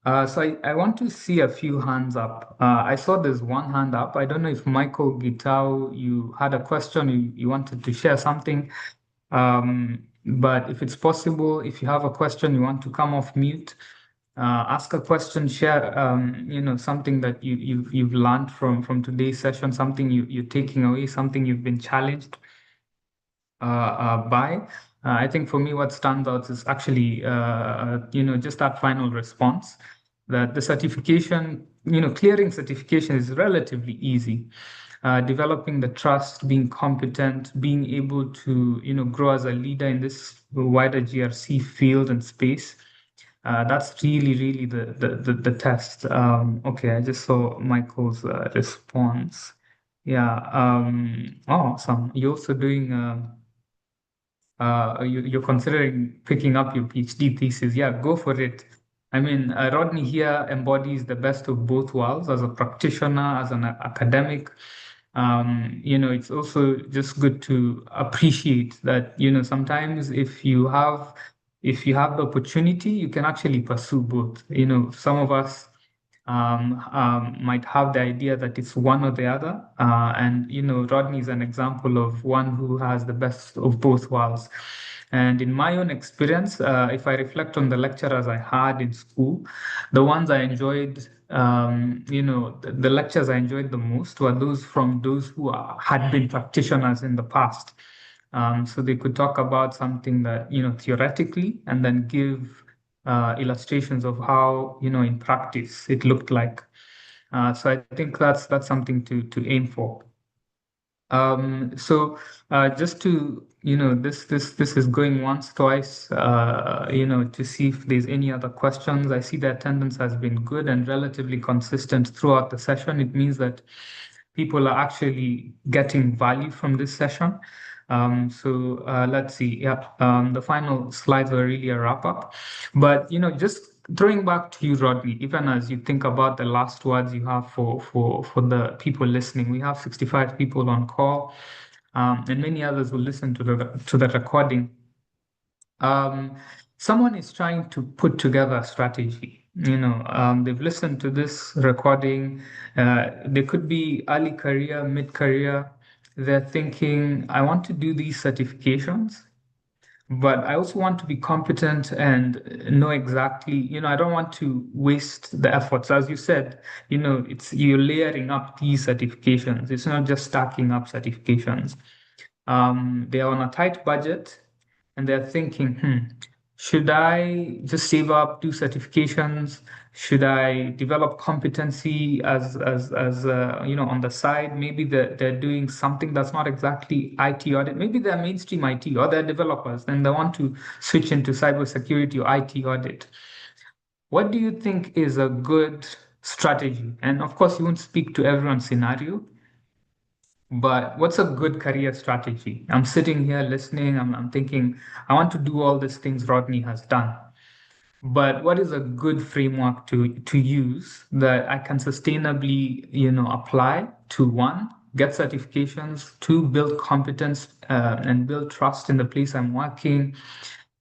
So I want to see a few hands up. I saw there's one hand up. I don't know if Michael Gitao, you had a question, you wanted to share something. But if it's possible, if you have a question, you want to come off mute, ask a question, share, something that you've learned from today's session, something you're taking away, something you've been challenged by. I think for me, what stands out is actually, just that final response, that the certification, clearing certification is relatively easy. Developing the trust, being competent, being able to, grow as a leader in this wider GRC field and space. That's really the test. Okay, I just saw Michael's response. Yeah. Awesome. You're also doing. You're considering picking up your PhD thesis. Yeah, go for it. I mean, Rodney here embodies the best of both worlds as a practitioner, as an academic. It's also just good to appreciate that, sometimes if you have the opportunity, you can actually pursue both. Some of us might have the idea that it's one or the other. And, Rodney is an example of one who has the best of both worlds. And in my own experience, if I reflect on the lecturers I had in school, the ones I enjoyed, the lectures I enjoyed the most were those who had been practitioners in the past. So they could talk about something that, theoretically, and then give illustrations of how, in practice it looked like. So I think that's something to aim for. So just to, this is going once, twice, to see if there's any other questions. I see the attendance has been good and relatively consistent throughout the session. It means that people are actually getting value from this session. So let's see. Yeah, the final slides are really a wrap up. But just throwing back to you, Rodney, even as you think about the last words you have for the people listening, we have 65 people on call, and many others will listen to the recording. Someone is trying to put together a strategy. They've listened to this recording. They could be early career, mid career. They're thinking, I want to do these certifications, but I also want to be competent and know exactly, I don't want to waste the efforts. As you said, you're layering up these certifications. It's not just stacking up certifications. They're on a tight budget and they're thinking, should I just save up, do certifications? Should I develop competency as on the side? Maybe they're doing something that's not exactly IT audit. Maybe they're mainstream IT or they're developers and they want to switch into cybersecurity or IT audit. What do you think is a good strategy? And of course, you won't speak to everyone's scenario, but what's a good career strategy? I'm sitting here listening. I'm thinking, I want to do all these things Rodney has done. But what is a good framework to use that I can sustainably, apply to one, get certifications, two, build competence and build trust in the place I'm working,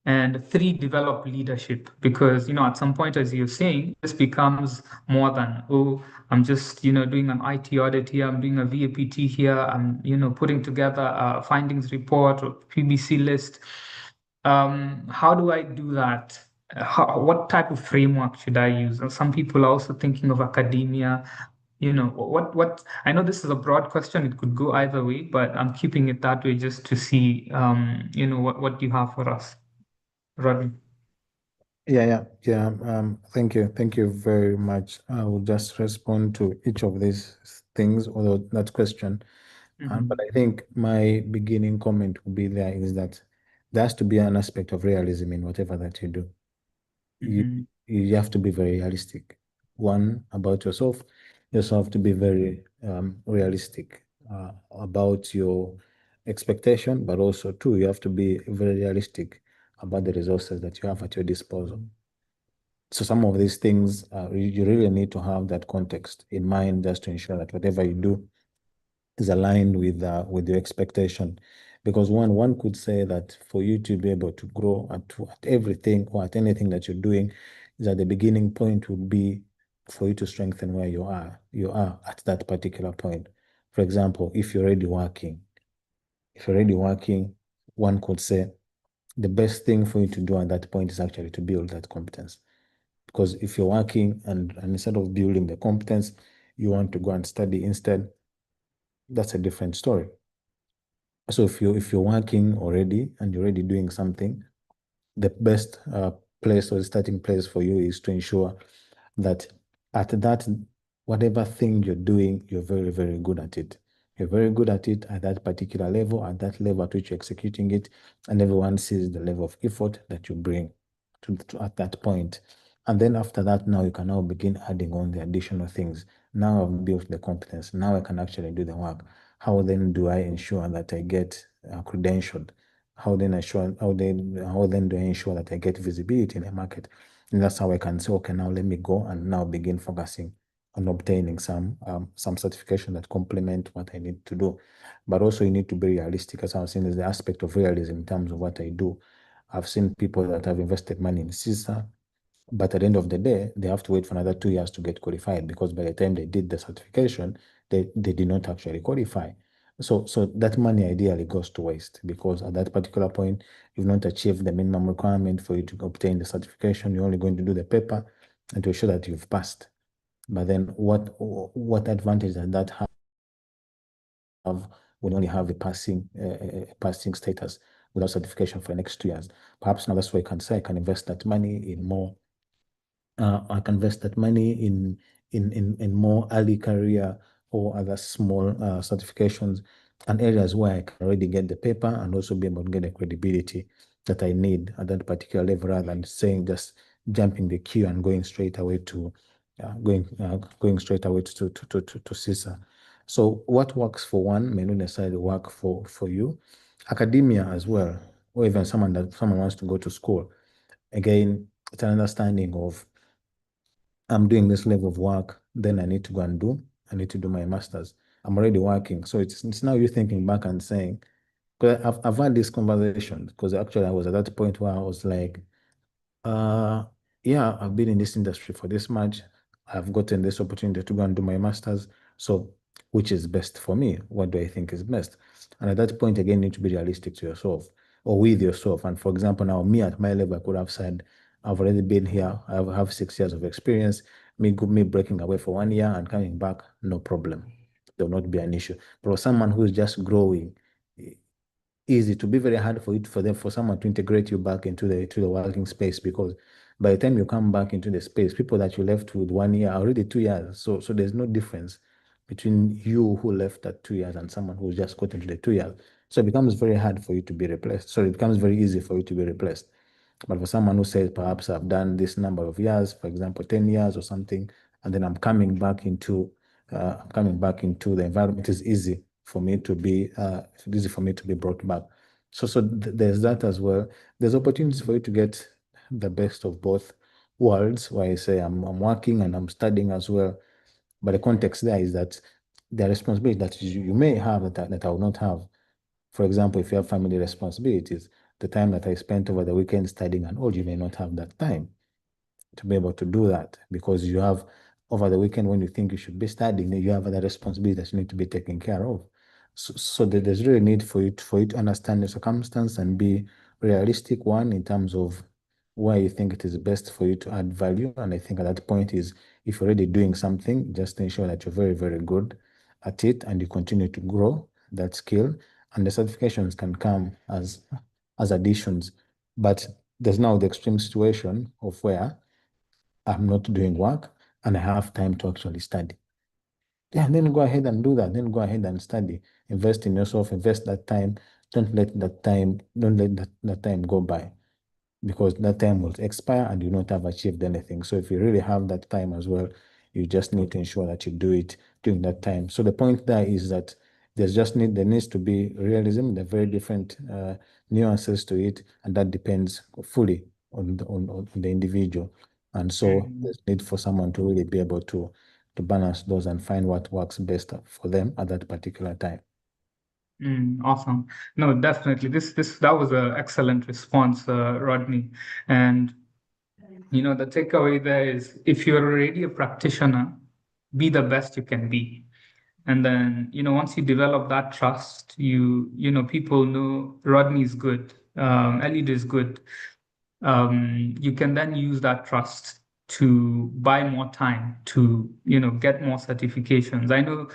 and three, develop leadership. Because, at some point, as you're saying, this becomes more than, oh, I'm just, doing an IT audit here, I'm doing a VAPT here, I'm, putting together a findings report or PBC list. How do I do that? What type of framework should I use? And some people are also thinking of academia. What I know this is a broad question. It could go either way, but I'm keeping it that way just to see, what you have for us, Rodney. Yeah. Thank you. Thank you very much. I will just respond to each of these things, although that question. But I think my beginning comment would be there is that there has to be an aspect of realism in whatever that you do. You have to be very realistic. One, about yourself. You also have to be very realistic about your expectation, but also, two, you have to be very realistic about the resources that you have at your disposal. So some of these things, you really need to have that context in mind just to ensure that whatever you do is aligned with your expectation. Because one could say that for you to be able to grow at everything or at anything that you're doing, is that the beginning point would be for you to strengthen where you are at that particular point. For example, if you're already working, one could say the best thing for you to do at that point is actually to build that competence. Because if you're working and instead of building the competence, you want to go and study instead, that's a different story. So if you're working already and you're already doing something, the best place or starting place for you is to ensure that at that whatever thing you're doing, you're very, very good at it. You're very good at it at that particular level, at that level at which you're executing it, and everyone sees the level of effort that you bring to at that point. And then after that, now you can now begin adding on the additional things. Now I've built the competence. Now I can actually do the work. How then do I ensure that I get credentialed? How then do I ensure that I get visibility in the market? And that's how I can say, okay, now let me go and now begin focusing on obtaining some certification that complement what I need to do. But also you need to be realistic. As I was saying, there's the aspect of realism in terms of what I do. I've seen people that have invested money in CISA, but at the end of the day, they have to wait for another 2 years to get qualified, because by the time they did the certification, they did not actually qualify. So that money ideally goes to waste, because at that particular point, you've not achieved the minimum requirement for you to obtain the certification. You're only going to do the paper and to ensure that you've passed. But then what advantage does that have when you only have a passing status without certification for the next 2 years? Perhaps now that's why I can say I can invest that money in more I can invest that money in more early career or other small certifications and areas where I can already get the paper and also be able to get the credibility that I need at that particular level, rather than saying just jumping the queue and going straight away to CISA. So what works for one may not necessarily work for you. Academia as well, or even someone wants to go to school. Again, it's an understanding of, I'm doing this level of work, then I need to do my master's. I'm already working. So it's now you thinking back and saying, because I've had this conversation, because actually I was at that point where I was like, yeah, I've been in this industry for this much. I've gotten this opportunity to go and do my master's. So which is best for me? What do I think is best? And at that point, again, you need to be realistic to yourself or with yourself. And for example, now me at my level, I could have said, I've already been here. I have 6 years of experience. Me breaking away for 1 year and coming back, no problem. There will not be an issue. But for someone who's just growing, easy to be very hard for someone to integrate you back into the working space, because by the time you come back into the space, people that you left with 1 year are already 2 years. So there's no difference between you who left at 2 years and someone who just got into the 2 years. So it becomes very hard for you to be replaced. So it becomes very easy for you to be replaced. But for someone who says, perhaps I've done this number of years, for example, 10 years or something, and then I'm coming back into the environment, it is easy for me to be brought back. So there's that as well. There's opportunities for you to get the best of both worlds, where I say I'm working and I'm studying as well. But the context there is that there are responsibilities that you may have that I will not have. For example, if you have family responsibilities, the time that I spent over the weekend studying and all, you may not have that time to be able to do that, because you have over the weekend, when you think you should be studying, you have other responsibilities that you need to be taken care of. So there's really need for you to understand the circumstance and be realistic, one, in terms of where you think it is best for you to add value. And I think at that point is, if you're already doing something, just ensure that you're very, very good at it and you continue to grow that skill. And the certifications can come as additions. But there's now the extreme situation of where I'm not doing work and I have time to actually study. Yeah, then go ahead and do that. Then go ahead and study. Invest in yourself, invest that time. Don't let that time go by, because that time will expire and you not have achieved anything. So if you really have that time as well, you just need to ensure that you do it during that time. So the point there is that there needs to be realism. There are very different nuances to it, and that depends fully on the individual. And so there's need for someone to really be able to balance those and find what works best for them at that particular time. Awesome. No, definitely. That was an excellent response, Rodney. And the takeaway there is, if you're already a practitioner, be the best you can be. And then, once you develop that trust, people know Rodney is good, Elliot is good. You can then use that trust to buy more time to, get more certifications. I know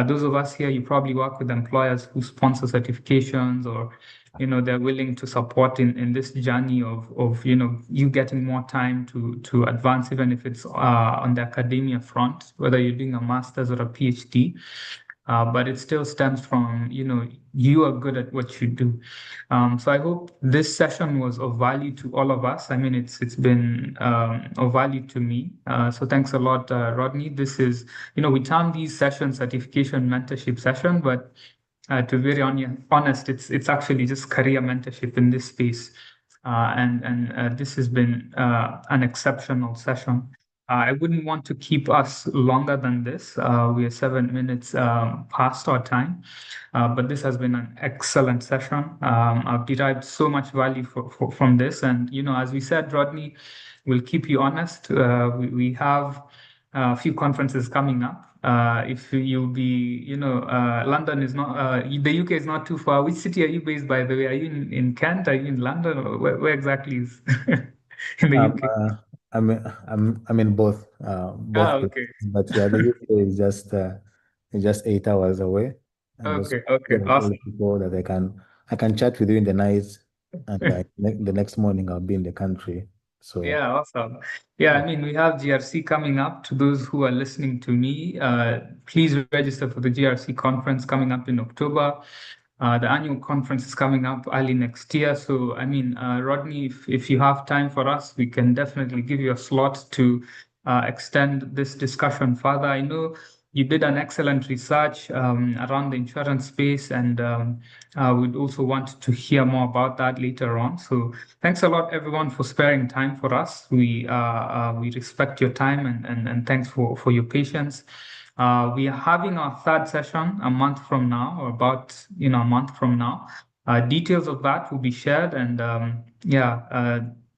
those of us here, you probably work with employers who sponsor certifications, or, they're willing to support in this journey of, you getting more time to advance, even if it's on the academia front, whether you're doing a master's or a PhD. But it still stems from, you are good at what you do. So I hope this session was of value to all of us. I mean, it's been of value to me. So thanks a lot, Rodney. This is, we term these sessions certification mentorship session, but to be very honest, it's actually just career mentorship in this space. And this has been an exceptional session. I wouldn't want to keep us longer than this. We are 7 minutes past our time, but this has been an excellent session. I've derived so much value from this. And, as we said, Rodney, we'll keep you honest. We have a few conferences coming up. If you'll be, London is not, the UK is not too far. Which city are you based, by the way? Are you in Kent? Are you in London? Or where exactly is in the UK? I'm in both places. Okay. But yeah, the UK is just 8 hours away. And also Okay. tell Awesome. people that I can chat with you in the night, and the next morning I'll be in the country. So Yeah, awesome. Yeah, I mean, we have GRC coming up. To those who are listening to me, please register for the GRC conference coming up in October. The annual conference is coming up early next year. So, I mean, Rodney, if you have time for us, we can definitely give you a slot to extend this discussion further. I know you did an excellent research around the insurance space, and we'd also want to hear more about that later on. So, thanks a lot, everyone, for sparing time for us. We respect your time, and thanks for your patience. We are having our third session a month from now, or about a month from now. Details of that will be shared, and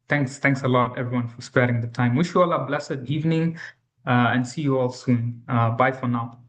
thanks a lot, everyone, for sparing the time. Wish you all a blessed evening, and see you all soon. Bye for now.